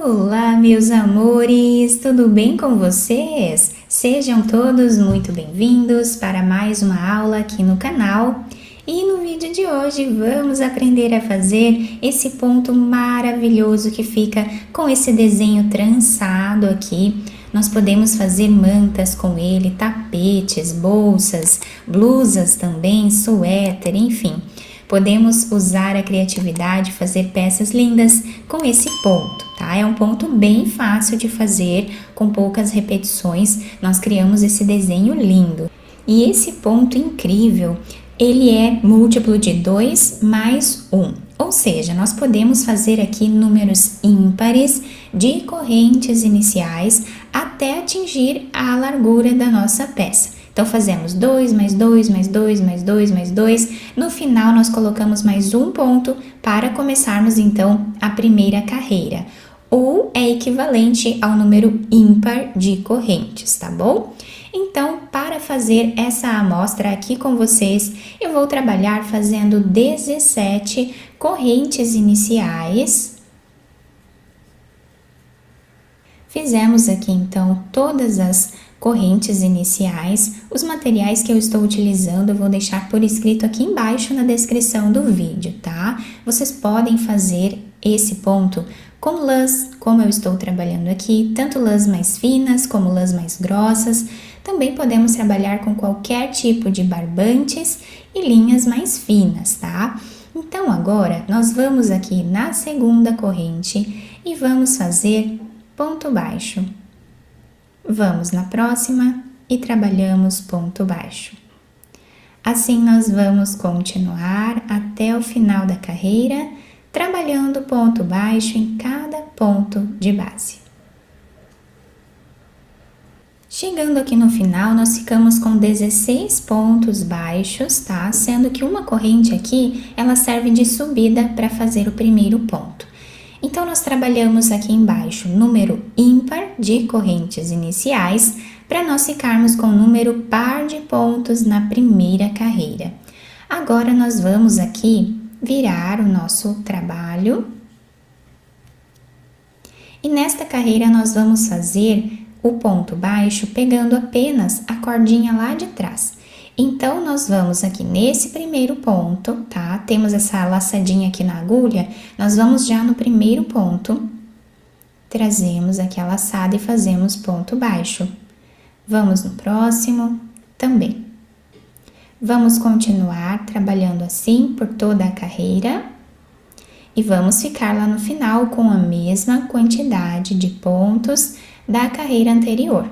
Olá, meus amores, tudo bem com vocês? Sejam todos muito bem-vindos para mais uma aula aqui no canal. E no vídeo de hoje vamos aprender a fazer esse ponto maravilhoso que fica com esse desenho trançado aqui. Nós podemos fazer mantas com ele, tapetes, bolsas, blusas também, suéter, enfim. Podemos usar a criatividade, fazer peças lindas com esse ponto, tá? É um ponto bem fácil de fazer, com poucas repetições, nós criamos esse desenho lindo. E esse ponto incrível, ele é múltiplo de 2 mais 1. Ou seja, nós podemos fazer aqui números ímpares de correntes iniciais até atingir a largura da nossa peça. Então, fazemos 2, mais 2, mais 2, mais 2, mais 2. No final, nós colocamos mais um ponto para começarmos, então, a primeira carreira. Ou é equivalente ao número ímpar de correntes, tá bom? Então, para fazer essa amostra aqui com vocês, eu vou trabalhar fazendo 17 correntes iniciais. Fizemos aqui, então, todas as correntes iniciais. Os materiais que eu estou utilizando eu vou deixar por escrito aqui embaixo na descrição do vídeo, tá? Vocês podem fazer esse ponto com lãs, como eu estou trabalhando aqui, tanto lãs mais finas como lãs mais grossas. Também podemos trabalhar com qualquer tipo de barbantes e linhas mais finas, tá? Então, agora, nós vamos aqui na segunda corrente e vamos fazer ponto baixo. Vamos na próxima e trabalhamos ponto baixo. Assim, nós vamos continuar até o final da carreira, trabalhando ponto baixo em cada ponto de base. Chegando aqui no final, nós ficamos com 16 pontos baixos, tá? Sendo que uma corrente aqui, ela serve de subida para fazer o primeiro ponto. Então, nós trabalhamos aqui embaixo número ímpar de correntes iniciais para nós ficarmos com número par de pontos na primeira carreira. Agora, nós vamos aqui virar o nosso trabalho. E nesta carreira, nós vamos fazer o ponto baixo pegando apenas a cordinha lá de trás. Então, nós vamos aqui nesse primeiro ponto, tá? Temos essa laçadinha aqui na agulha, nós vamos já no primeiro ponto, trazemos aqui a laçada e fazemos ponto baixo. Vamos no próximo também. Vamos continuar trabalhando assim por toda a carreira e vamos ficar lá no final com a mesma quantidade de pontos da carreira anterior.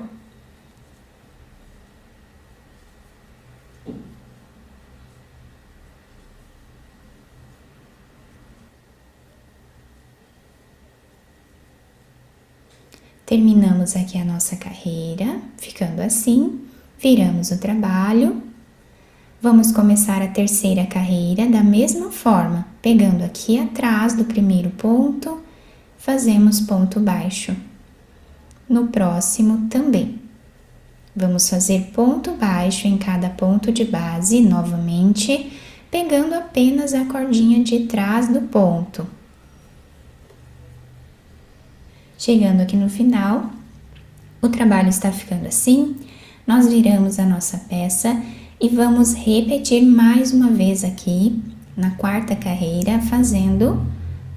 Terminamos aqui a nossa carreira, ficando assim, viramos o trabalho. Vamos começar a terceira carreira da mesma forma, pegando aqui atrás do primeiro ponto, fazemos ponto baixo. No próximo também. Vamos fazer ponto baixo em cada ponto de base, novamente, pegando apenas a cordinha de trás do ponto. Chegando aqui no final, o trabalho está ficando assim, nós viramos a nossa peça e vamos repetir mais uma vez aqui, na quarta carreira, fazendo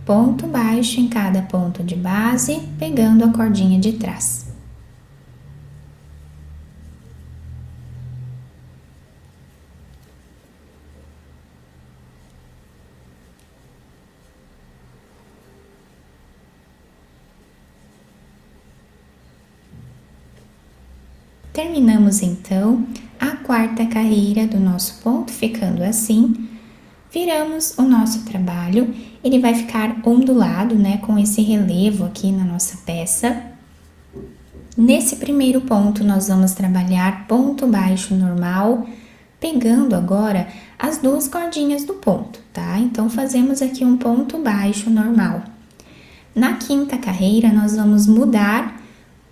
ponto baixo em cada ponto de base, pegando a cordinha de trás. Terminamos então a quarta carreira do nosso ponto, ficando assim, viramos o nosso trabalho, ele vai ficar ondulado, né, com esse relevo aqui na nossa peça. Nesse primeiro ponto, nós vamos trabalhar ponto baixo normal, pegando agora as duas cordinhas do ponto, tá? Então, fazemos aqui um ponto baixo normal. Na quinta carreira, nós vamos mudar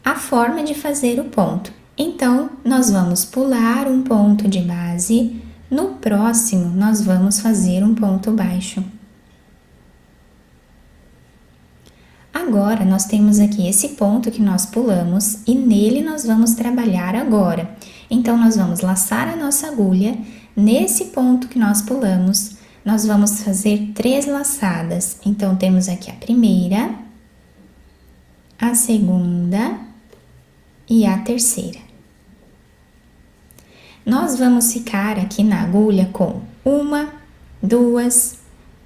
a forma de fazer o ponto. Então, nós vamos pular um ponto de base, no próximo nós vamos fazer um ponto baixo. Agora, nós temos aqui esse ponto que nós pulamos e nele nós vamos trabalhar agora. Então, nós vamos laçar a nossa agulha, nesse ponto que nós pulamos, nós vamos fazer 3 laçadas. Então, temos aqui a primeira, a segunda e a terceira. Nós vamos ficar aqui na agulha com 1, 2,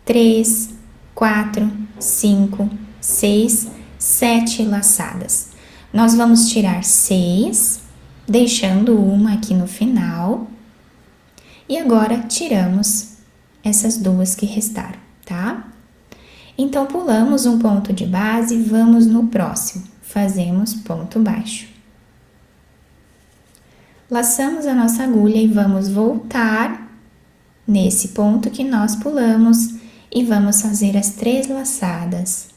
3, 4, 5, 6, 7 laçadas. Nós vamos tirar 6, deixando uma aqui no final. E agora, tiramos essas 2 que restaram, tá? Então, pulamos um ponto de base e vamos no próximo. Fazemos ponto baixo. Laçamos a nossa agulha e vamos voltar nesse ponto que nós pulamos e vamos fazer as 3 laçadas.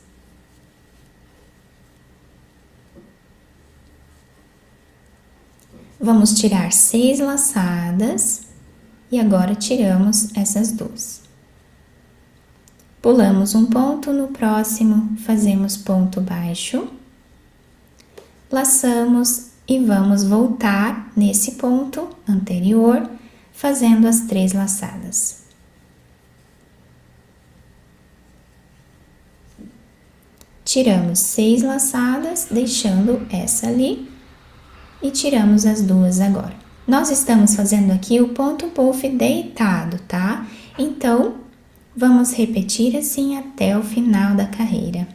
Vamos tirar 6 laçadas e agora tiramos essas 2. Pulamos um ponto, no próximo fazemos ponto baixo, laçamos e vamos voltar nesse ponto anterior, fazendo as 3 laçadas. Tiramos 6 laçadas, deixando essa ali, e tiramos as 2 agora. Nós estamos fazendo aqui o ponto puff deitado, tá? Então, vamos repetir assim até o final da carreira.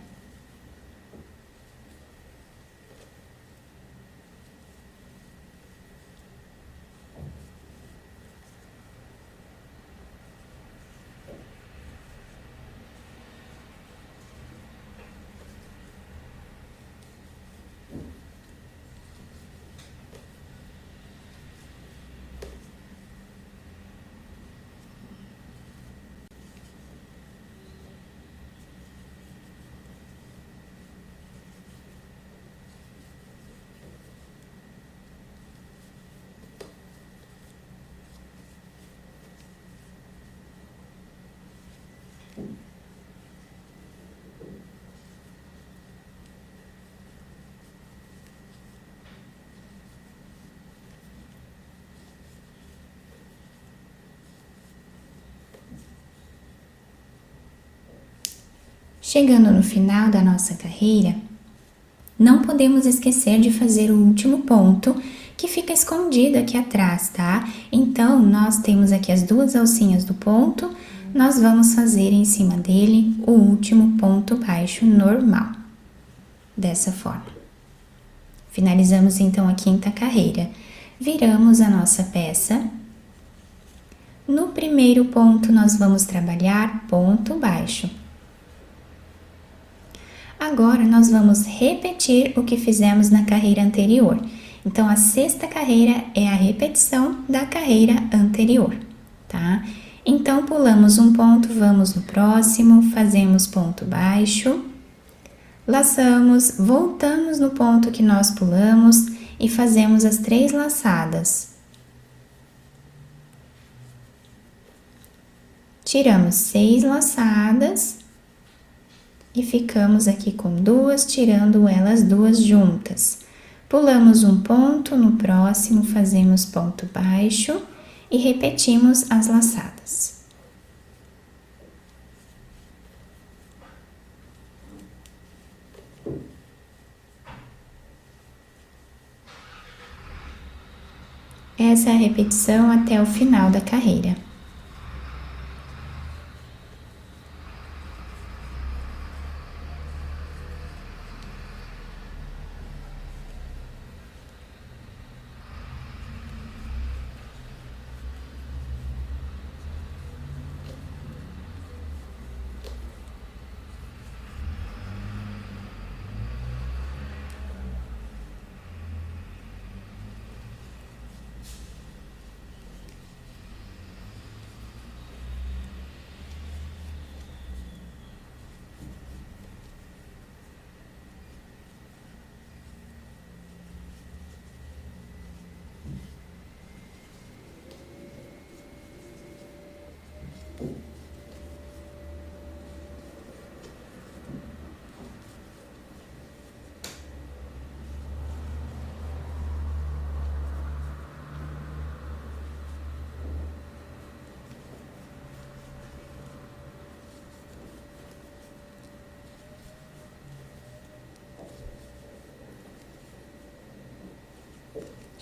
Chegando no final da nossa carreira, não podemos esquecer de fazer o último ponto que fica escondido aqui atrás, tá? Então, nós temos aqui as 2 alcinhas do ponto, nós vamos fazer em cima dele o último ponto baixo normal, dessa forma. Finalizamos então a 5ª carreira. Viramos a nossa peça. No primeiro ponto, nós vamos trabalhar ponto baixo. Agora, nós vamos repetir o que fizemos na carreira anterior. Então, a 6ª carreira é a repetição da carreira anterior, tá? Então, pulamos um ponto, vamos no próximo, fazemos ponto baixo, laçamos, voltamos no ponto que nós pulamos e fazemos as 3 laçadas. Tiramos 6 laçadas. E ficamos aqui com 2, tirando elas 2 juntas. Pulamos um ponto, no próximo fazemos ponto baixo e repetimos as laçadas. Essa é a repetição até o final da carreira.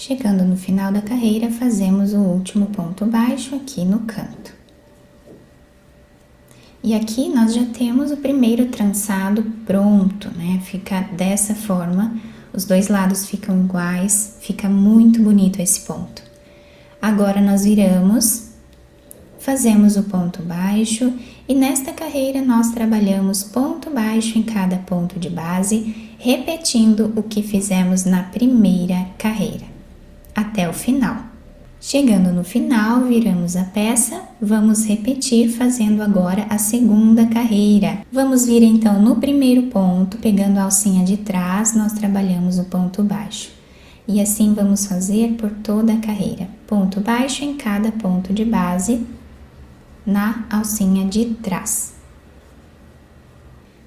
Chegando no final da carreira, fazemos o último ponto baixo aqui no canto. E aqui nós já temos o primeiro trançado pronto, né? Fica dessa forma, os dois lados ficam iguais, fica muito bonito esse ponto. Agora nós viramos, fazemos o ponto baixo e nesta carreira nós trabalhamos ponto baixo em cada ponto de base, repetindo o que fizemos na primeira carreira, até o final. Chegando no final, viramos a peça, vamos repetir fazendo agora a segunda carreira. Vamos vir então no primeiro ponto, pegando a alcinha de trás, nós trabalhamos o ponto baixo. E assim vamos fazer por toda a carreira. Ponto baixo em cada ponto de base na alcinha de trás.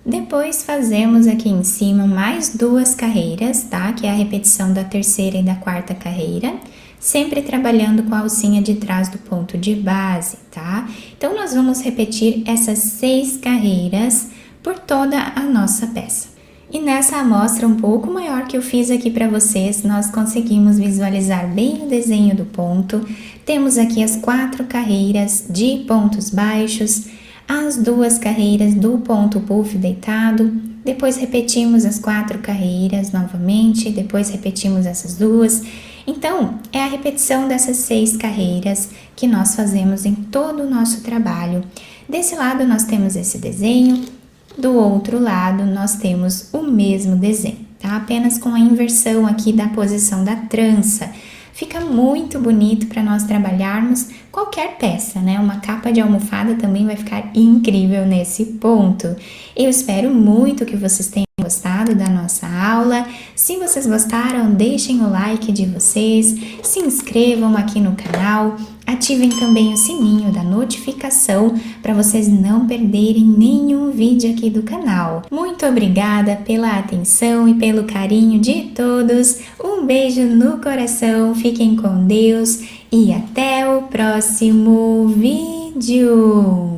Depois fazemos aqui em cima mais 2 carreiras, tá? Que é a repetição da terceira e da quarta carreira, sempre trabalhando com a alcinha de trás do ponto de base, tá? Então, nós vamos repetir essas 6 carreiras por toda a nossa peça. E nessa amostra um pouco maior que eu fiz aqui para vocês, nós conseguimos visualizar bem o desenho do ponto. Temos aqui as 4 carreiras de pontos baixos, as 2 carreiras do ponto puff deitado, depois repetimos as 4 carreiras novamente, depois repetimos essas 2. Então, é a repetição dessas 6 carreiras que nós fazemos em todo o nosso trabalho. Desse lado nós temos esse desenho, do outro lado nós temos o mesmo desenho, tá? Apenas com a inversão aqui da posição da trança. Fica muito bonito para nós trabalharmos qualquer peça, né? Uma capa de almofada também vai ficar incrível nesse ponto. Eu espero muito que vocês tenham gostado da nossa aula. Se vocês gostaram, deixem o like de vocês, se inscrevam aqui no canal, ativem também o sininho da notificação para vocês não perderem nenhum vídeo aqui do canal. Muito obrigada pela atenção e pelo carinho de todos. Um beijo no coração, fiquem com Deus e até o próximo vídeo!